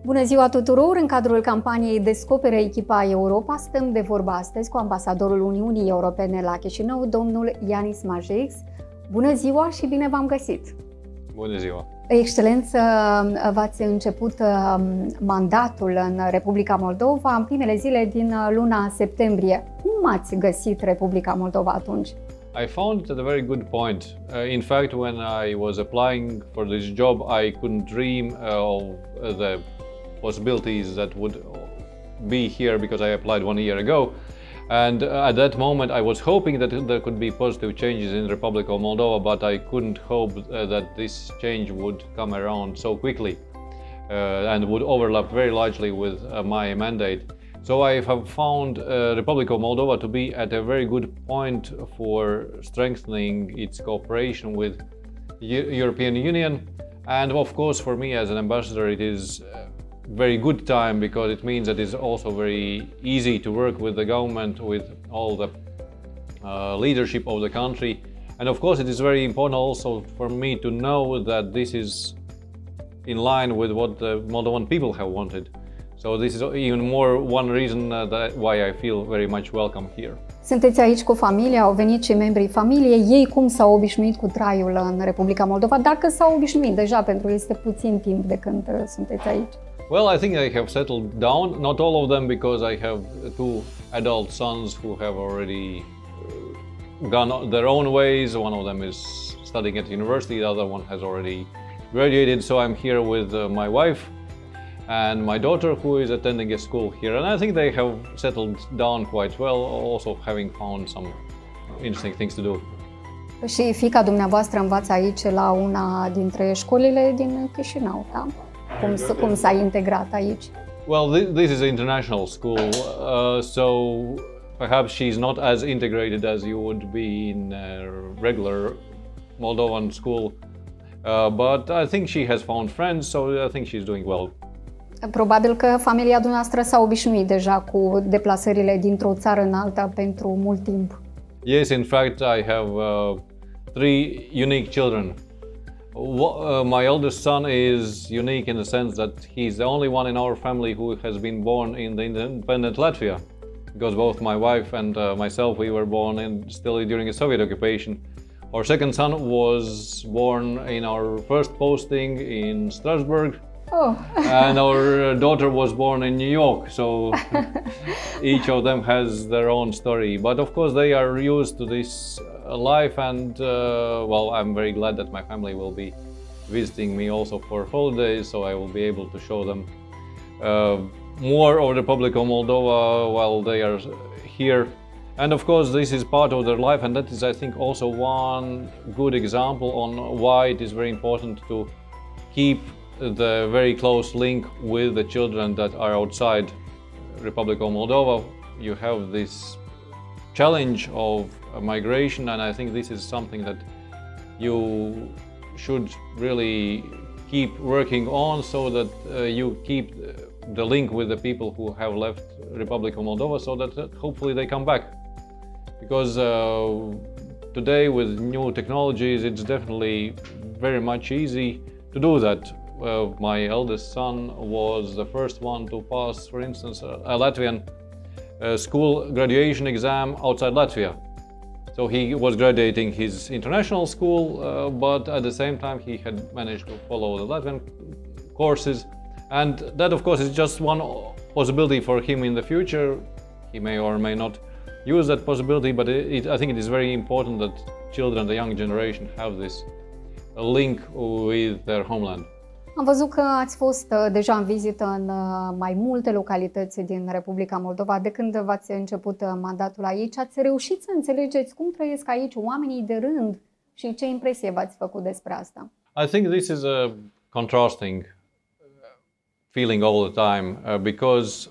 Bună ziua tuturor! În cadrul campaniei Descoperă Echipa Europa stăm de vorbă astăzi cu ambasadorul Uniunii Europene la Chișinău, domnul Yanis Majeix. Bună ziua și bine v-am găsit! Bună ziua! Excelență, v-ați început mandatul în Republica Moldova în primele zile din luna septembrie. Cum ați găsit Republica Moldova atunci? I found it at a very good point. In fact, when I was applying for this job, I couldn't dream of the possibilities that would be here because I applied 1 year ago. And at that moment, I was hoping that there could be positive changes in the Republic of Moldova, but I couldn't hope that this change would come around so quickly and would overlap very largely with my mandate. So I have found Republic of Moldova to be at a very good point for strengthening its cooperation with European Union. And of course, for me as an ambassador, it is very good time because it means that it's also very easy to work with the government, with all the leadership of the country. And of course it is very important also for me to know that this is in line with what the Moldovan people have wanted. So this is even more one reason why I feel very much welcome here. Sunteți aici cu familia, au venit și membrii familiei. Ei cum s-au obișnuit cu traiul în Republica Moldova? Dacă s-au obișnuit deja, pentru că este puțin timp de când sunteți aici. Well, I think they have settled down. Not all of them, because I have 2 adult sons who have already gone their own ways. One of them is studying at university, the other one has already graduated. So I'm here with my wife and my daughter, who is attending a school here. And I think they have settled down quite well, also having found some interesting things to do. Și fiica dumneavoastră învață aici la una dintre școlile din Chișinău, da? Cum s-a integrat aici? Well, this is an international school, so perhaps she's not as integrated as you would be in a regular Moldovan school, but I think she has found friends, so I think she's doing well. Probabil că familia dumneavoastră s-a obișnuit deja cu deplasările dintr-o țară în alta pentru mult timp. Yes, in fact, I have 3 unique children. My eldest son is unique in the sense that he's the only one in our family who has been born in the independent Latvia, because both my wife and myself, we were born still during the Soviet occupation. Our second son was born in our first posting in Strasbourg. Oh. And our daughter was born in New York, so each of them has their own story. But of course they are used to this life, and well, I'm very glad that my family will be visiting me also for holidays, so I will be able to show them more of the Republic of Moldova while they are here. And of course this is part of their life, and that is, I think, also one good example on why it is very important to keep the very close link with the children that are outside Republic of Moldova. You have this challenge of migration, and I think this is something that you should really keep working on, so that you keep the link with the people who have left Republic of Moldova, so that hopefully they come back. Because today with new technologies it's definitely very much easy to do that. My eldest son was the first one to pass, for instance, a Latvian school graduation exam outside Latvia. So he was graduating his international school, but at the same time he had managed to follow the Latvian courses. And that, of course, is just one possibility for him in the future. He may or may not use that possibility, but I think it is very important that children, the young generation, have this link with their homeland. Am văzut că ați fost deja în vizită în mai multe localități din Republica Moldova. De când v-ați început mandatul aici, ați reușit să înțelegeți cum trăiesc aici oamenii de rând și ce impresie v-ați făcut despre asta? I think this is a contrasting feeling all the time, because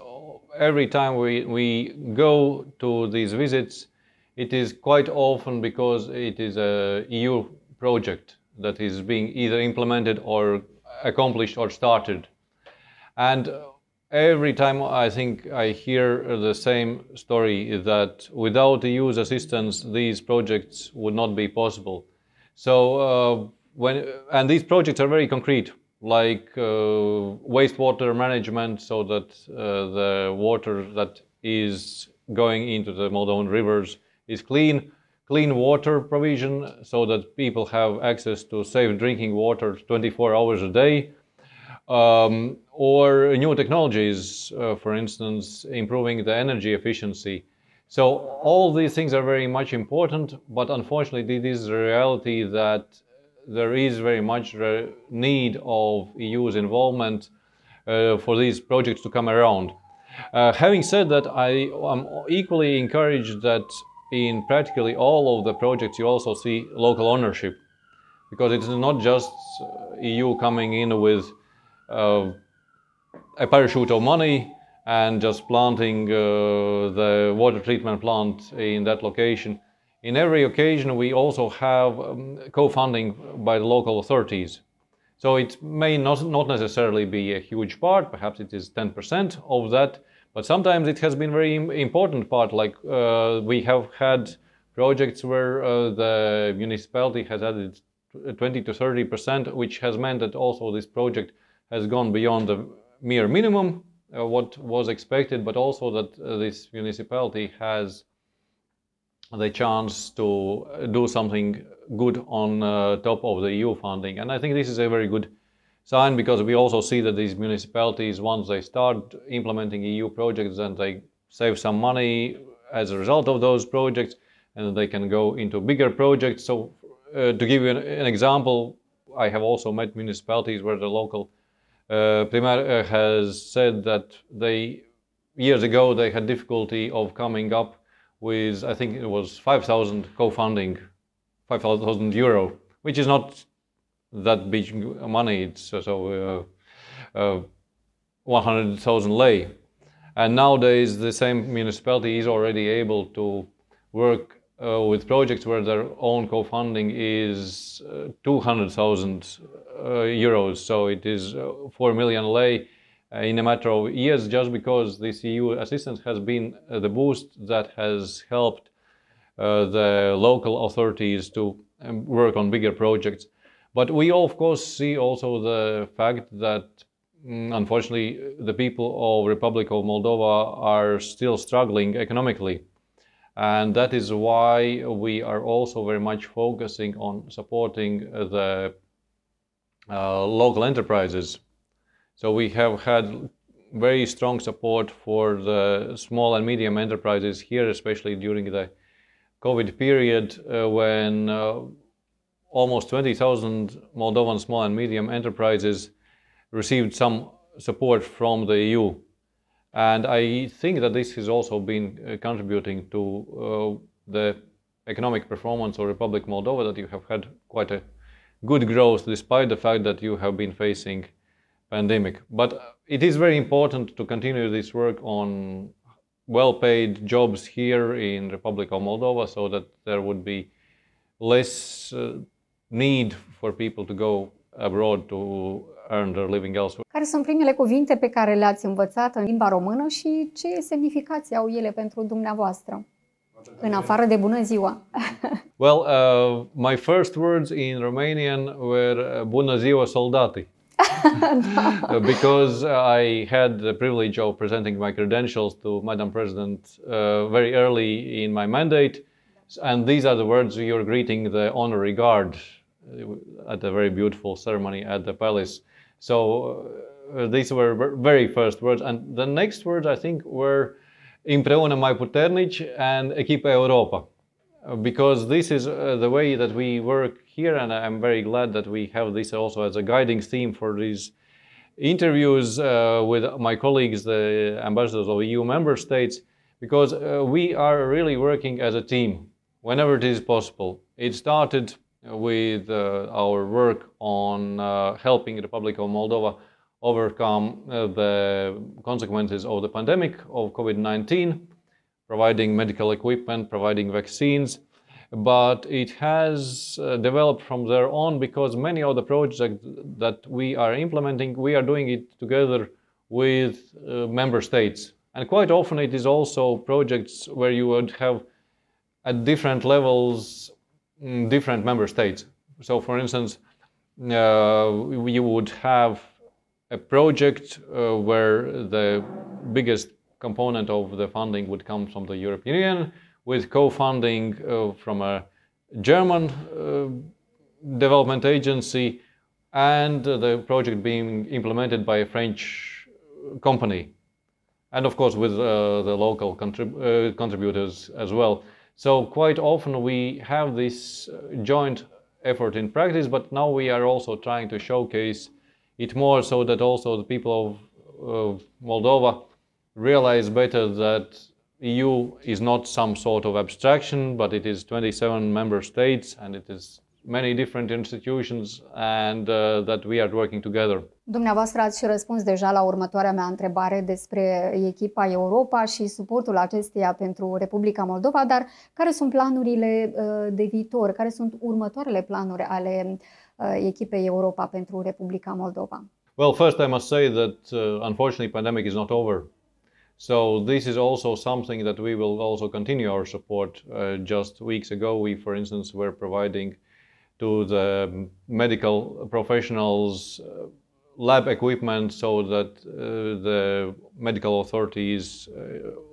every time we go to these visits, it is quite often because it is a EU project that is being either implemented or accomplished or started. And every time I think I hear the same story, that without the EU's assistance these projects would not be possible. So and these projects are very concrete. like wastewater management, so that the water that is going into the Moldovan rivers is clean water provision, so that people have access to safe drinking water 24 hours a day, or new technologies, for instance, improving the energy efficiency. So all these things are very much important, but unfortunately it is a reality that there is very much need of EU's involvement for these projects to come around. Having said that, I am equally encouraged that in practically all of the projects you also see local ownership, because it's not just EU coming in with a parachute of money and just planting the water treatment plant in that location. In every occasion we also have co-funding by the local authorities. So it may not necessarily be a huge part, perhaps it is 10% of that, but sometimes it has been very important part, like we have had projects where the municipality has added 20 to 30%, which has meant that also this project has gone beyond the mere minimum, what was expected, but also that this municipality has the chance to do something good on top of the EU funding. And I think this is a very good sign, because we also see that these municipalities, once they start implementing EU projects, and they save some money as a result of those projects, and they can go into bigger projects. So to give you an example, I have also met municipalities where the local Primar has said that years ago they had difficulty of coming up with, I think it was 5,000 co-funding, 5,000 euro, which is not that big money. It's 100,000 lei. And nowadays the same municipality is already able to work with projects where their own co-funding is 200,000 euros. So it is 4 million lei in a matter of years, just because this EU assistance has been the boost that has helped the local authorities to work on bigger projects. But we of course see also the fact that unfortunately the people of Republic of Moldova are still struggling economically. And that is why we are also very much focusing on supporting the local enterprises. So we have had very strong support for the small and medium enterprises here, especially during the COVID period, when almost 20,000 Moldovan small and medium enterprises received some support from the EU. And I think that this has also been contributing to the economic performance of Republic Moldova, that you have had quite a good growth despite the fact that you have been facing pandemic. But it is very important to continue this work on well-paid jobs here in Republic of Moldova, so that there would be less need for people to go abroad to earn their living elsewhere. Care sunt primele cuvinte pe care le-ați învățat în limba română și ce semnificație au ele pentru dumneavoastră, în afară de bună ziua? Well, my first words in Romanian were bună ziua soldati. Because I had the privilege of presenting my credentials to Madam President very early in my mandate, and these are the words you're greeting the honorary guard at a very beautiful ceremony at the palace. So these were very first words, and the next words I think were împreună mai puternici and Echipa Europa, because this is the way that we work here, and I'm very glad that we have this also as a guiding theme for these interviews with my colleagues, the ambassadors of EU member states, because we are really working as a team whenever it is possible. It started with our work on helping the Republic of Moldova overcome the consequences of the pandemic of COVID-19, providing medical equipment, providing vaccines. But it has developed from there on, because many of the projects that we are implementing, we are doing it together with member states. And quite often it is also projects where you would have at different levels different member states. So for instance, we would have a project where the biggest component of the funding would come from the European Union, with co-funding from a German development agency, and the project being implemented by a French company, and of course with the local contributors as well. So quite often we have this joint effort in practice, but now we are also trying to showcase it more, so that also the people of Moldova realize better that EU is not some sort of abstraction, but it is 27 member states, and it is many different institutions, and that we are working together. Dumneavoastră ați și răspuns deja la următoarea mea întrebare despre echipa Europa și suportul acesteia pentru Republica Moldova, dar care sunt planurile de viitor? Care sunt următoarele planuri ale echipei Europa pentru Republica Moldova? Well, first I must say that unfortunately pandemic is not over. So this is also something that we will also continue our support. Just weeks ago we, for instance, were providing to the medical professionals lab equipment, so that the medical authorities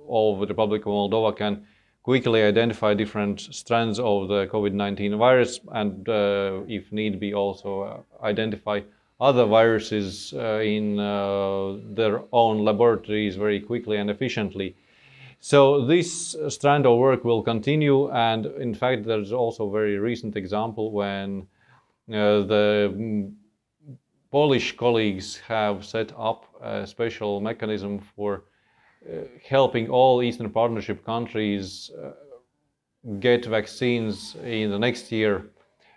of the Republic of Moldova can quickly identify different strands of the COVID-19 virus, and if need be also identify other viruses in their own laboratories very quickly and efficiently. So this strand of work will continue, and in fact there's also a very recent example when the Polish colleagues have set up a special mechanism for helping all Eastern Partnership countries get vaccines in the next year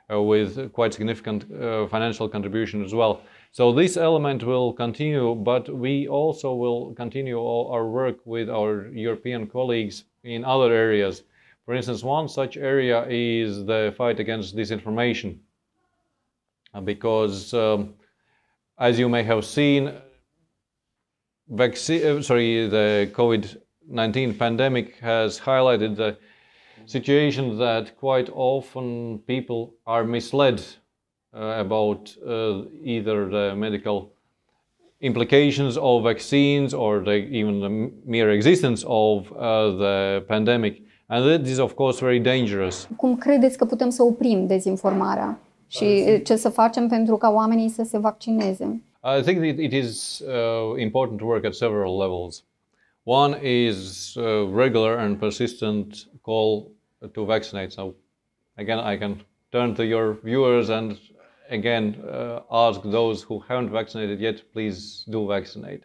with quite significant financial contribution as well. So this element will continue, but we also will continue our work with our European colleagues in other areas. For instance, one such area is the fight against disinformation, because as you may have seen, the COVID-19 pandemic has highlighted the situation that quite often people are misled about either the medical implications of vaccines or even the mere existence of the pandemic. And that is, of course, very dangerous. Cum credeți că putem să oprim dezinformarea și ce să facem pentru ca oamenii să se vaccineze? I think that it is important to work at several levels. One is regular and persistent call to vaccinate. So again, I can turn to your viewers and again ask those who haven't vaccinated yet, please do vaccinate.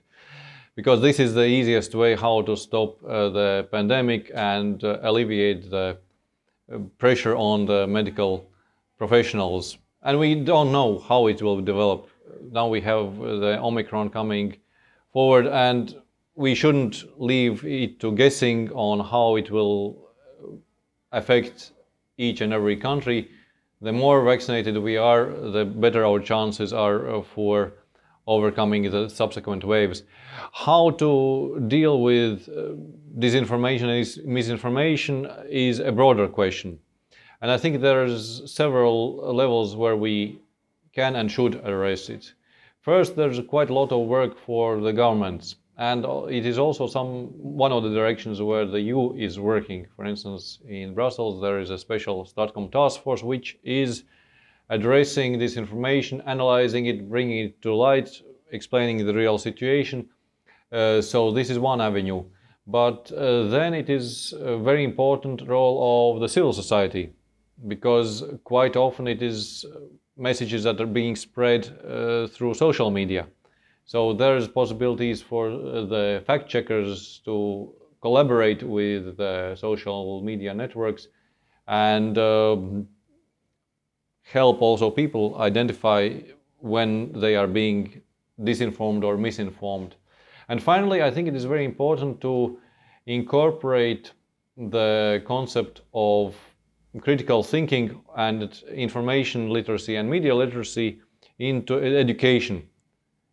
Because this is the easiest way how to stop the pandemic and alleviate the pressure on the medical professionals. And we don't know how it will develop. Now we have the Omicron coming forward, and we shouldn't leave it to guessing on how it will affect each and every country. The more vaccinated we are, the better our chances are for overcoming the subsequent waves. How to deal with disinformation and misinformation is a broader question. And I think there's several levels where we can and should address it. First, there's quite a lot of work for the governments, and it is also one of the directions where the EU is working. For instance, in Brussels there is a special STATCOM task force which is addressing this information, analyzing it, bringing it to light, explaining the real situation. So this is one avenue. But then it is a very important role of the civil society, because quite often it is messages that are being spread through social media. So there's possibilities for the fact checkers to collaborate with the social media networks and help also people identify when they are being disinformed or misinformed. And finally, I think it is very important to incorporate the concept of critical thinking and information literacy and media literacy into education,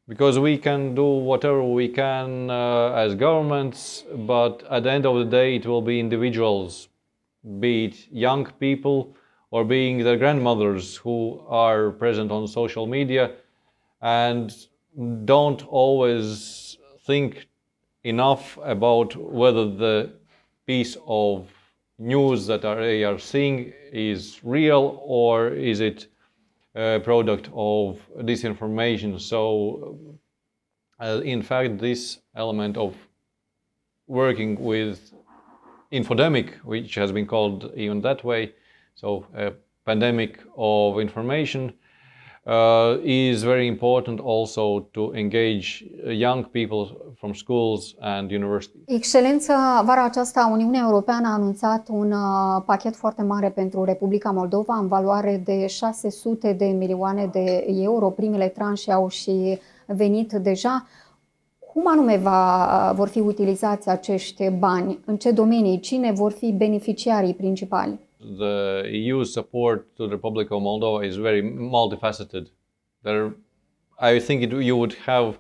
because we can do whatever we can as governments, but at the end of the day it will be individuals, be it young people or being their grandmothers who are present on social media and don't always think enough about whether the piece of news that they are seeing is real or is it a product of disinformation. So in fact, this element of working with infodemic, which has been called even that way, so a pandemic of information, is very important also to engage young people from schools and universities. Excelență, vara aceasta Uniunea Europeană a anunțat un pachet foarte mare pentru Republica Moldova în valoare de 600 de milioane de euro. Primele tranșe au și venit deja. Cum anume vor fi utilizați acești bani? În ce domenii? Cine vor fi beneficiarii principali? The EU's support to the Republic of Moldova is very multifaceted. I think you would have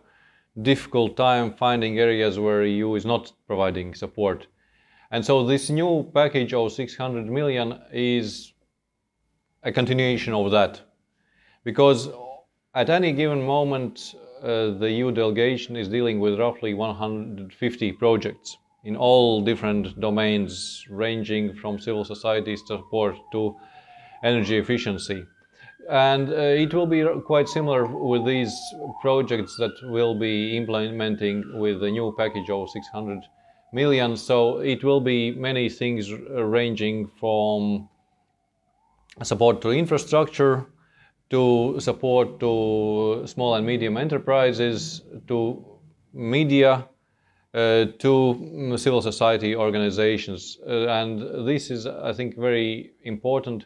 difficult time finding areas where EU is not providing support. And so this new package of 600 million is a continuation of that. Because at any given moment, the EU delegation is dealing with roughly 150 projects in all different domains, ranging from civil society support to energy efficiency. And it will be quite similar with these projects that we'll be implementing with the new package of 600 million. So it will be many things ranging from support to infrastructure, to support to small and medium enterprises, to media, to civil society organizations. And this is, I think, very important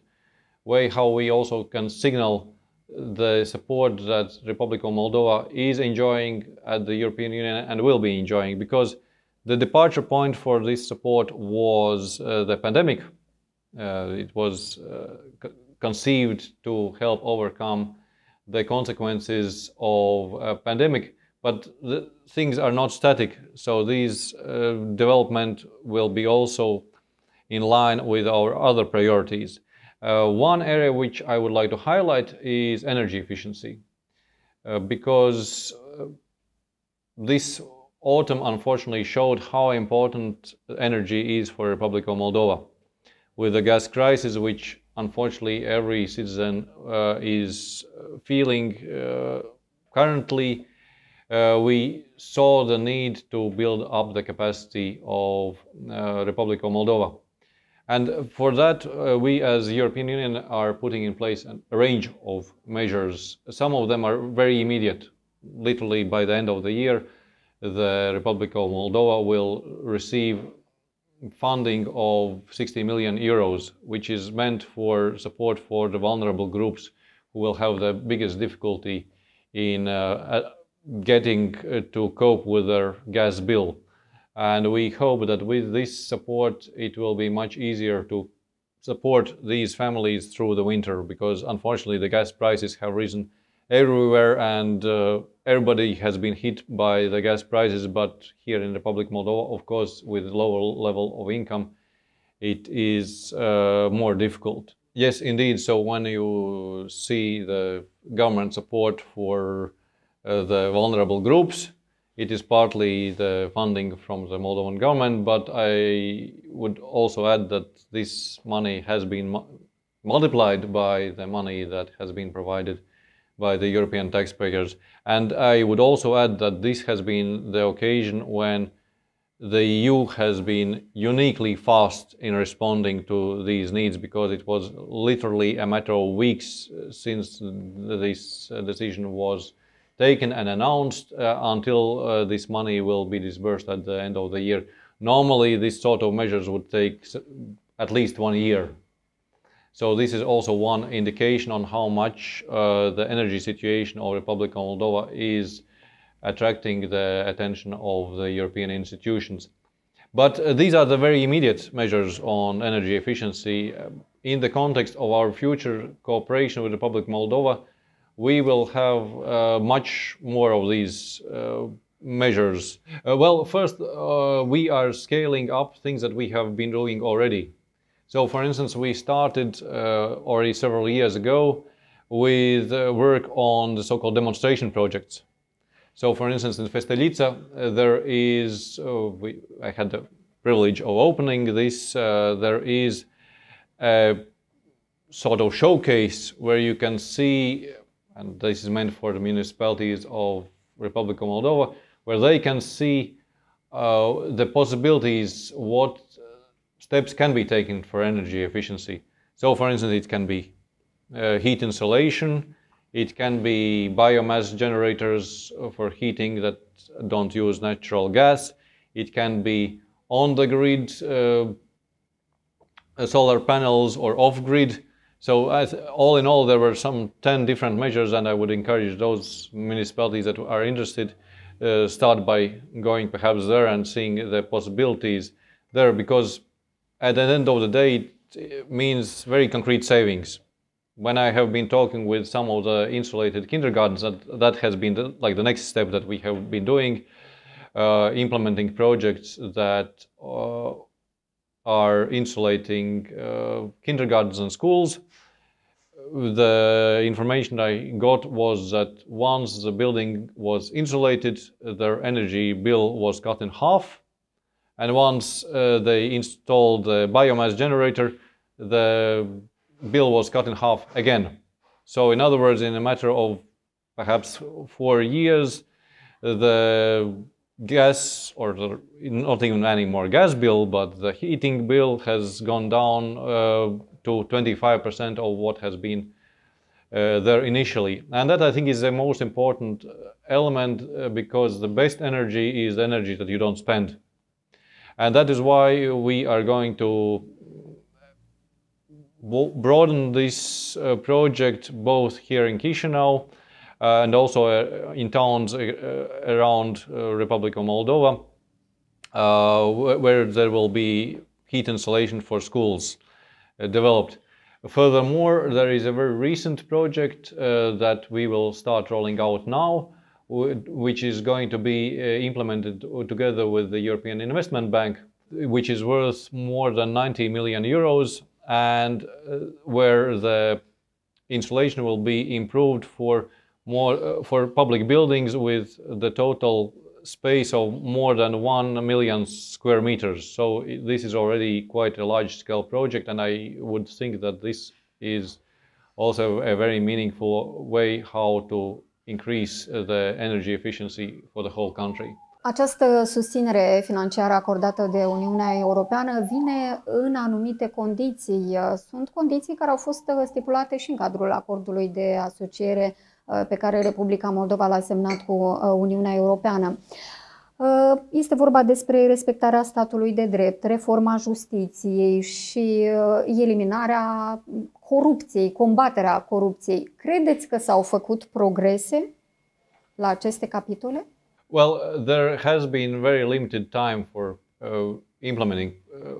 way how we also can signal the support that Republic of Moldova is enjoying at the European Union and will be enjoying, because the departure point for this support was the pandemic. It was conceived to help overcome the consequences of a pandemic, but things are not static, so these development will be also in line with our other priorities. One area which I would like to highlight is energy efficiency, because this autumn unfortunately showed how important energy is for the Republic of Moldova. With the gas crisis, which unfortunately every citizen is feeling currently, we saw the need to build up the capacity of Republic of Moldova. And for that, we as the European Union are putting in place a range of measures. Some of them are very immediate. Literally by the end of the year, the Republic of Moldova will receive funding of 60 million euros, which is meant for support for the vulnerable groups who will have the biggest difficulty in getting to cope with their gas bill. And we hope that with this support it will be much easier to support these families through the winter, because unfortunately the gas prices have risen everywhere and everybody has been hit by the gas prices, but here in the Republic of Moldova, of course, with lower level of income, it is more difficult. Yes, indeed, so when you see the government support for the vulnerable groups, it is partly the funding from the Moldovan government, but I would also add that this money has been multiplied by the money that has been provided by the European taxpayers. And I would also add that this has been the occasion when the EU has been uniquely fast in responding to these needs, because it was literally a matter of weeks since this decision was taken and announced until this money will be disbursed at the end of the year. Normally, this sort of measures would take at least 1 year. So this is also one indication on how much the energy situation of Republic of Moldova is attracting the attention of the European institutions. But these are the very immediate measures on energy efficiency. In the context of our future cooperation with Republic of Moldova, we will have much more of these measures. Well, first, we are scaling up things that we have been doing already. So, for instance, we started already several years ago with work on the so-called demonstration projects. So, for instance, in Festelica, there is, I had the privilege of opening this, there is a sort of showcase where you can see, and this is meant for the municipalities of Republic of Moldova, where they can see the possibilities, what steps can be taken for energy efficiency. So, for instance, it can be heat insulation, it can be biomass generators for heating that don't use natural gas, it can be on-the-grid solar panels or off-grid. So all in all, there were some 10 different measures, and I would encourage those municipalities that are interested start by going perhaps there and seeing the possibilities there, because at the end of the day, it means very concrete savings. When I have been talking with some of the insulated kindergartens, that has been the next step that we have been doing, implementing projects that are insulating kindergartens and schools. The information I got was that once the building was insulated, their energy bill was cut in half. And once they installed the biomass generator, the bill was cut in half again. So in other words, in a matter of perhaps 4 years, the gas, or not even any more gas bill, but the heating bill has gone down to 25% of what has been there initially. And that, I think, is the most important element, because the best energy is the energy that you don't spend. And that is why we are going to broaden this project both here in Chisinau and also in towns around Republic of Moldova, where there will be heat insulation for schools developed. Furthermore, there is a very recent project that we will start rolling out now, which is going to be implemented together with the European Investment Bank, which is worth more than 90 million euros, and where the insulation will be improved for public buildings with the total space of more than 1 million square meters. So this is already quite a large-scale project, and I would think that this is also a very meaningful way how to increase the energy efficiency for the whole country. Această susținere financiară acordată de Uniunea Europeană vine în anumite condiții. Sunt condiții care au fost stipulate și în cadrul acordului de asociere pe care Republica Moldova l-a semnat cu Uniunea Europeană. Este vorba despre respectarea statului de drept, reforma justiției și eliminarea corupției, combaterea corupției. Credeți că s-au făcut progrese la aceste capitole? Well, there has been very limited time for implementing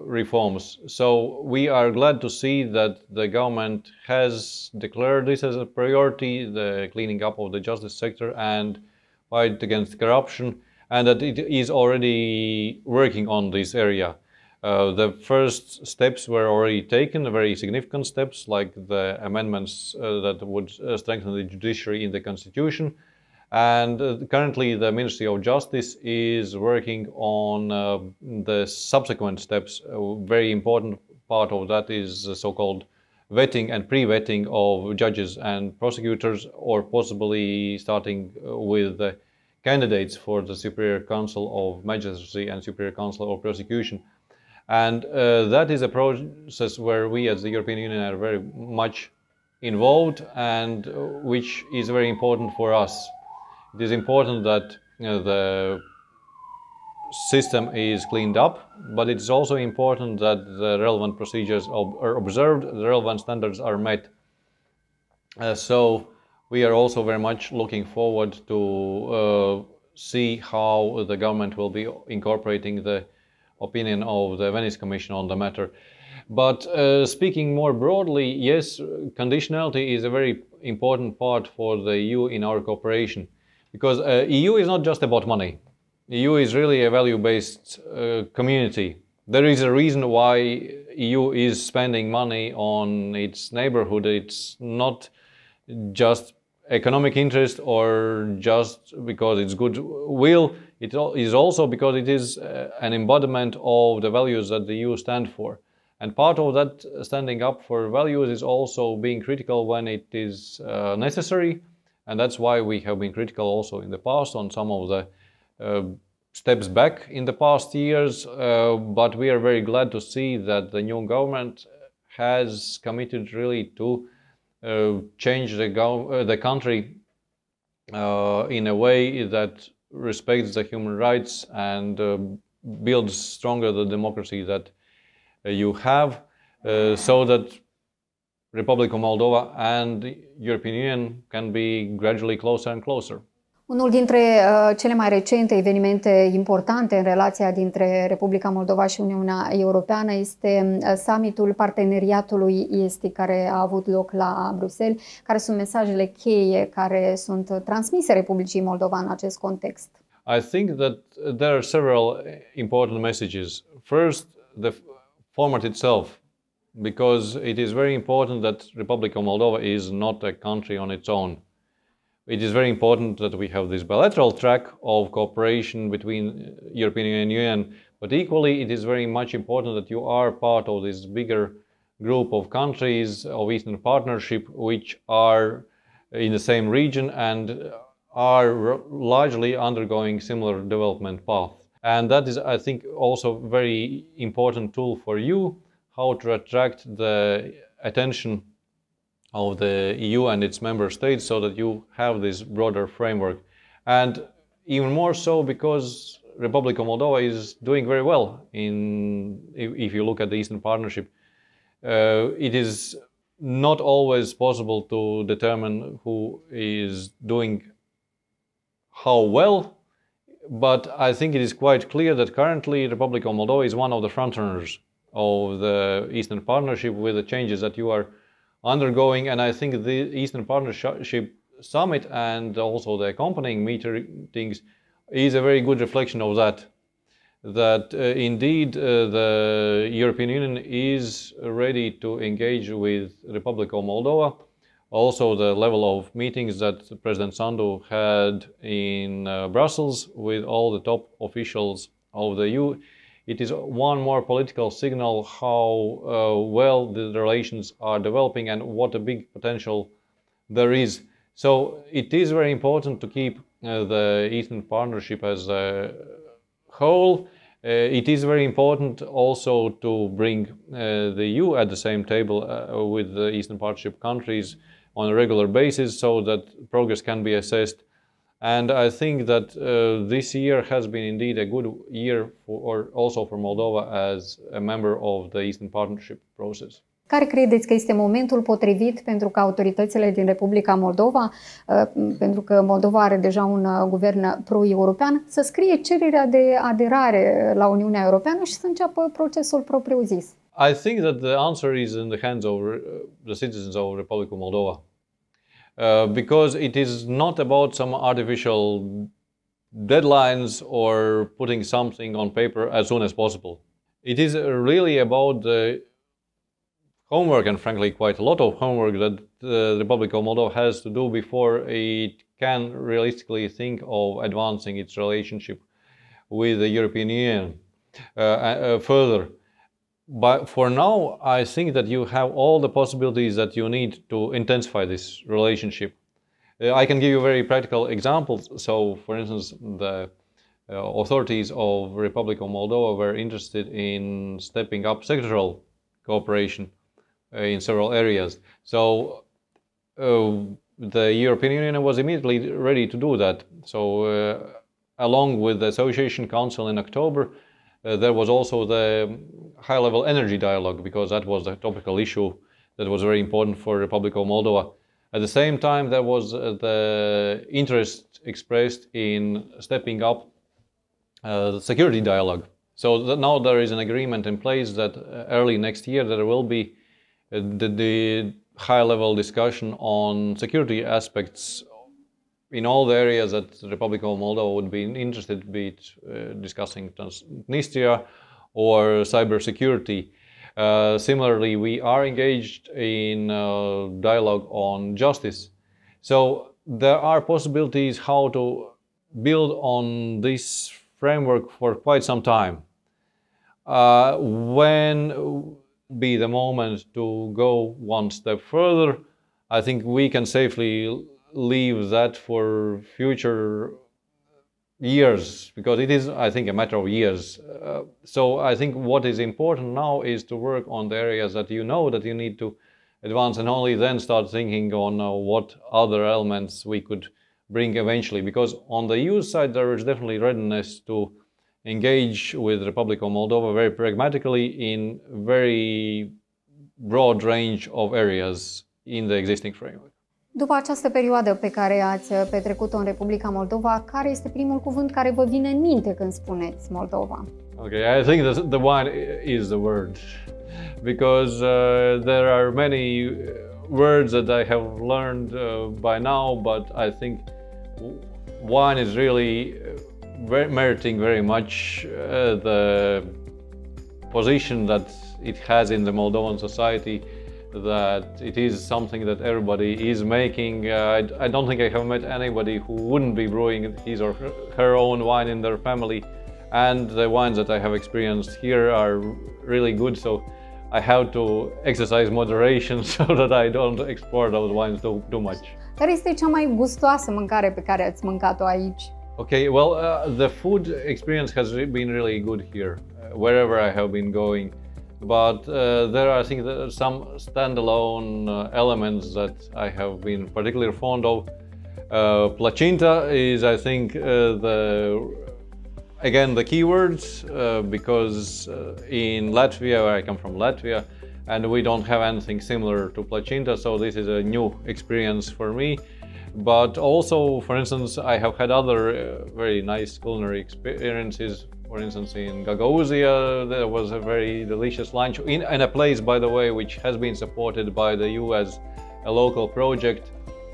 reforms. So we are glad to see that the government has declared this as a priority, the cleaning up of the justice sector and fight against corruption, and that it is already working on this area. The first steps were already taken, very significant steps, like the amendments that would strengthen the judiciary in the constitution. And currently the Ministry of Justice is working on the subsequent steps. A very important part of that is the so-called vetting and pre-vetting of judges and prosecutors, or possibly starting with the candidates for the Superior Council of Magistracy and Superior Council of Prosecution. And that is a process where we as the European Union are very much involved, and which is very important for us. It is important that the system is cleaned up, but it is also important that the relevant procedures are observed, the relevant standards are met. So we are also very much looking forward to see how the government will be incorporating the opinion of the Venice Commission on the matter. But speaking more broadly, yes, conditionality is a very important part for the EU in our cooperation. Because EU is not just about money. EU is really a value-based community There is a reason why EU is spending money on its neighborhood. It's not just economic interest or just because it's goodwill. It is also because it is an embodiment of the values that the EU stand for. And part of that standing up for values is also being critical when it is necessary. And that's why we have been critical also in the past on some of the steps back in the past years. But we are very glad to see that the new government has committed really to change the country in a way that respects the human rights and builds stronger the democracy that you have, so that Republic of Moldova and the European Union can be gradually closer and closer. Unul dintre cele mai recente evenimente importante în relația dintre Republica Moldova și Uniunea Europeană este summitul parteneriatului estic care a avut loc la Bruxelles. Care sunt mesajele cheie care sunt transmise Republicii Moldova în acest context? I think that there are several important messages. First, the format itself, because it is very important that Republic of Moldova is not a country on its own. It is very important that we have this bilateral track of cooperation between European Union, but equally it is very much important that you are part of this bigger group of countries of Eastern Partnership which are in the same region and are largely undergoing similar development path. And that is, I think, also a very important tool for you, how to attract the attention of the EU and its member states so that you have this broader framework. And even more so because Republic of Moldova is doing very well if you look at the Eastern Partnership. It is not always possible to determine who is doing how well, but I think it is quite clear that currently Republic of Moldova is one of the frontrunners of the Eastern Partnership with the changes that you are undergoing, and I think the Eastern Partnership Summit and also the accompanying meetings is a very good reflection of that. That indeed the European Union is ready to engage with Republic of Moldova. Also the level of meetings that President Sandu had in Brussels with all the top officials of the EU, it is one more political signal how well the relations are developing and what a big potential there is. So it is very important to keep the Eastern Partnership as a whole. It is very important also to bring the EU at the same table with the Eastern Partnership countries on a regular basis so that progress can be assessed. And I think that this year has been indeed a good year also for Moldova as a member of the Eastern Partnership process. Care credeți că este momentul potrivit pentru ca autoritățile din Republica Moldova, pentru că Moldova are deja un guvern pro-european, să scrie cererea de aderare la Uniunea Europeană și să înceapă procesul propriu-zis? I think that the answer is in the hands of the citizens of Republic of Moldova. Because it is not about some artificial deadlines or putting something on paper as soon as possible. It is really about the homework, and frankly quite a lot of homework, that the Republic of Moldova has to do before it can realistically think of advancing its relationship with the European Union further. But for now, I think that you have all the possibilities that you need to intensify this relationship. I can give you very practical examples. So, for instance, the authorities of Republic of Moldova were interested in stepping up sectoral cooperation in several areas. So, the European Union was immediately ready to do that. So, along with the Association Council in October, there was also the high-level energy dialogue, because that was a topical issue that was very important for Republic of Moldova. At the same time, there was the interest expressed in stepping up the security dialogue. So now there is an agreement in place that early next year there will be the high-level discussion on security aspects in all the areas that the Republic of Moldova would be interested, be it discussing Transnistria or cybersecurity. Similarly, we are engaged in dialogue on justice. So there are possibilities how to build on this framework for quite some time. When be the moment to go one step further, I think we can safely leave that for future years, because it is, I think, a matter of years. So I think what is important now is to work on the areas that you know that you need to advance, and only then start thinking on what other elements we could bring eventually. Because on the EU side, there is definitely readiness to engage with the Republic of Moldova very pragmatically in very broad range of areas in the existing framework. După această perioadă pe care ați petrecut-o în Republica Moldova, care este primul cuvânt care vă vine în minte când spuneți Moldova? Okay, I think the wine is the word, because there are many words that I have learned by now, but I think wine is really meriting very much the position that it has in the Moldovan society, that it is something that everybody is making. I don't think I have met anybody who wouldn't be brewing his or her own wine in their family, and the wines that I have experienced here are really good, so I have to exercise moderation so that I don't export those wines too much. Care este cea mai gustoasă mâncare pe care ați mâncat-o aici? Okay, well, the food experience has been really good here, wherever I have been going. But there are, I think, some standalone elements that I have been particularly fond of. Placinta is, I think, again the keywords, because in Latvia, where I come from, Latvia, and we don't have anything similar to Placinta, so this is a new experience for me. But also, for instance, I have had other very nice culinary experiences. For instance, in Gagauzia, there was a very delicious lunch in a place, by the way, which has been supported by the EU as a local project.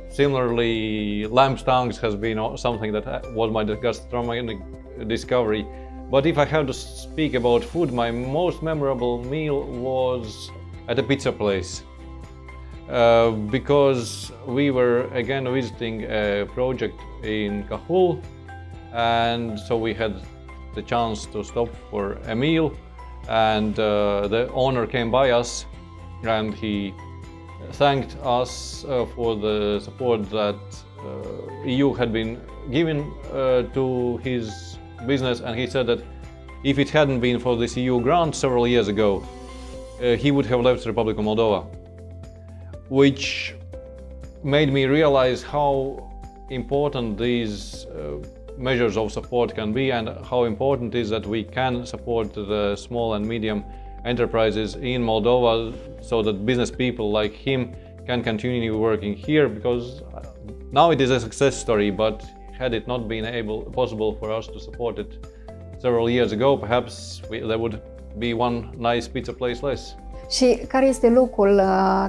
Similarly, lamb tongues has been something that was my gastronomic discovery. But if I have to speak about food, my most memorable meal was at a pizza place. Because we were again visiting a project in Cahul, and so we had the chance to stop for a meal, and the owner came by us and he thanked us for the support that EU had been given to his business, and he said that if it hadn't been for this EU grant several years ago, he would have left the Republic of Moldova, which made me realize how important these measures of support can be, and how important it is that we can support the small and medium enterprises in Moldova, so that business people like him can continue working here, because now it is a success story, but had it not been possible for us to support it several years ago, perhaps there would be one nice pizza place less. Și care este locul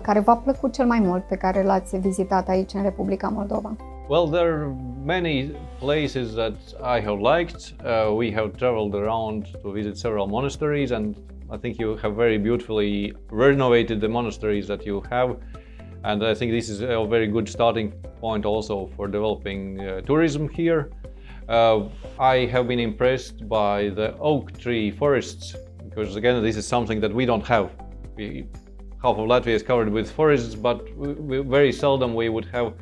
care v-a plăcut cel mai mult pe care l-ați vizitat aici în Republica Moldova? Well, there are many places that I have liked. We have traveled around to visit several monasteries, and I think you have very beautifully renovated the monasteries that you have. And I think this is a very good starting point also for developing tourism here. I have been impressed by the oak tree forests, because again, this is something that we don't have. Half of Latvia is covered with forests, but very seldom we would have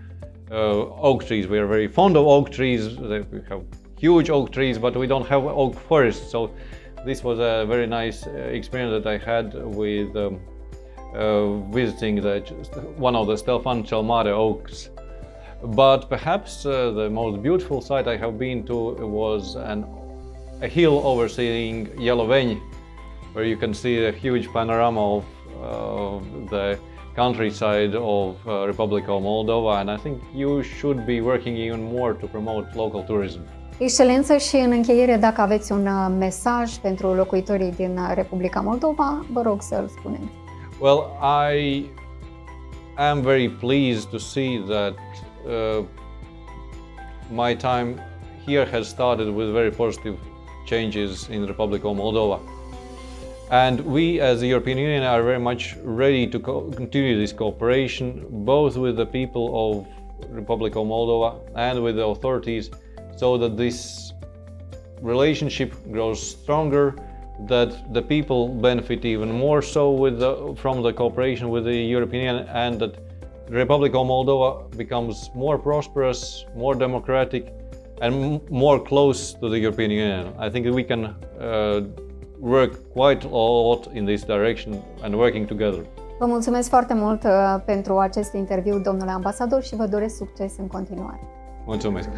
oak trees. We are very fond of oak trees. We have huge oak trees, but we don't have oak forests. So this was a very nice experience that I had with visiting one of the Ștefan cel Mare oaks. But perhaps the most beautiful site I have been to was a hill overseeing Yeloveni, where you can see a huge panorama of the countryside of Republic of Moldova, and I think you should be working even more to promote local tourism. Excelență, și în încheiere, dacă aveți un mesaj pentru locuitorii din Republica Moldova, vă rog să-l spuneți. Well, I am very pleased to see that my time here has started with very positive changes in the Republic of Moldova. And we as the European Union are very much ready to continue this cooperation, both with the people of Republic of Moldova and with the authorities, so that this relationship grows stronger, that the people benefit even more so from the cooperation with the European Union, and that the Republic of Moldova becomes more prosperous, more democratic, and more close to the European Union. I think that we can work quite a lot in this direction and working together. Vă mulțumesc foarte mult pentru acest interviu, domnule ambasador, și vă doresc succes în continuare. Mulțumesc!